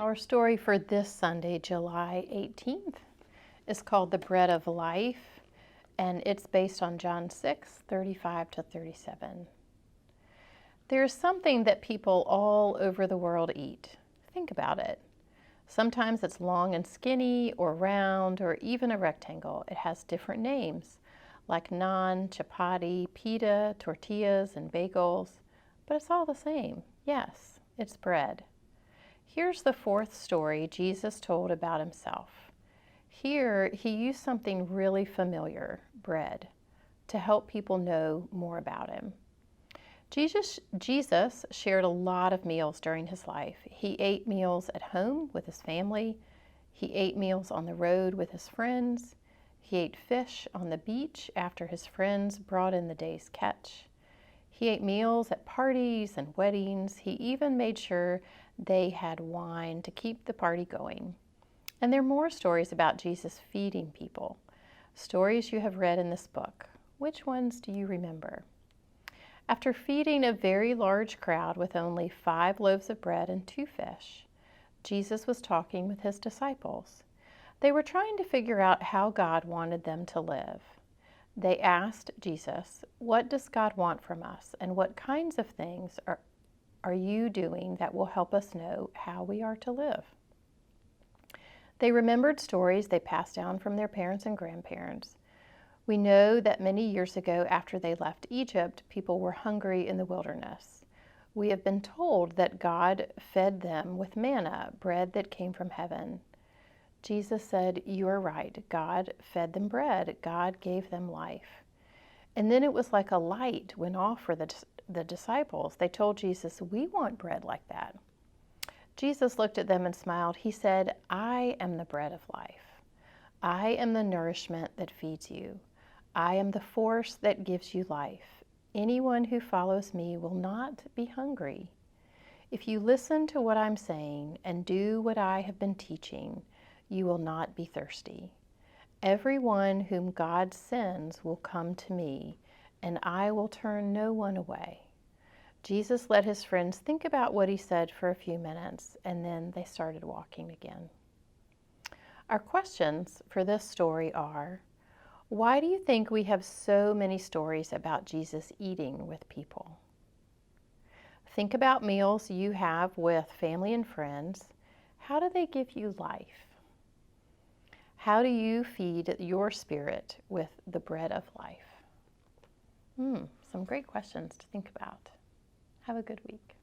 Our story for this Sunday, July 18th, is called The Bread of Life, and it's based on John 6:35-37. There's something that people all over the world eat. Think about it. Sometimes it's long and skinny, or round, or even a rectangle. It has different names, like naan, chapati, pita, tortillas, and bagels, but it's all the same. Yes, it's bread. Here's the fourth story Jesus told about himself. Here, he used something really familiar, bread, to help people know more about him. Jesus shared a lot of meals during his life. He ate meals at home with his family. He ate meals on the road with his friends. He ate fish on the beach after his friends brought in the day's catch. He ate meals at parties and weddings. He even made sure they had wine to keep the party going. And there are more stories about Jesus feeding people, stories you have read in this book. Which ones do you remember? After feeding a very large crowd with only 5 loaves of bread and 2 fish, Jesus was talking with his disciples. They were trying to figure out how God wanted them to live. They asked Jesus, "What does God want from us, and what kinds of things are you doing that will help us know how we are to live?" They remembered stories they passed down from their parents and grandparents. We know that many years ago, after they left Egypt, people were hungry in the wilderness. We have been told that God fed them with manna, bread that came from heaven. Jesus said, "You are right. God fed them bread. God gave them life." And then it was like a light went off for the disciples. They told Jesus, "We want bread like that." Jesus looked at them and smiled. He said, "I am the bread of life. I am the nourishment that feeds you. I am the force that gives you life. Anyone who follows me will not be hungry. If you listen to what I'm saying and do what I have been teaching, you will not be thirsty. Everyone whom God sends will come to me, and I will turn no one away." Jesus let his friends think about what he said for a few minutes, and then they started walking again. Our questions for this story are, why do you think we have so many stories about Jesus eating with people? Think about meals you have with family and friends. How do they give you life? How do you feed your spirit with the bread of life? Some great questions to think about. Have a good week.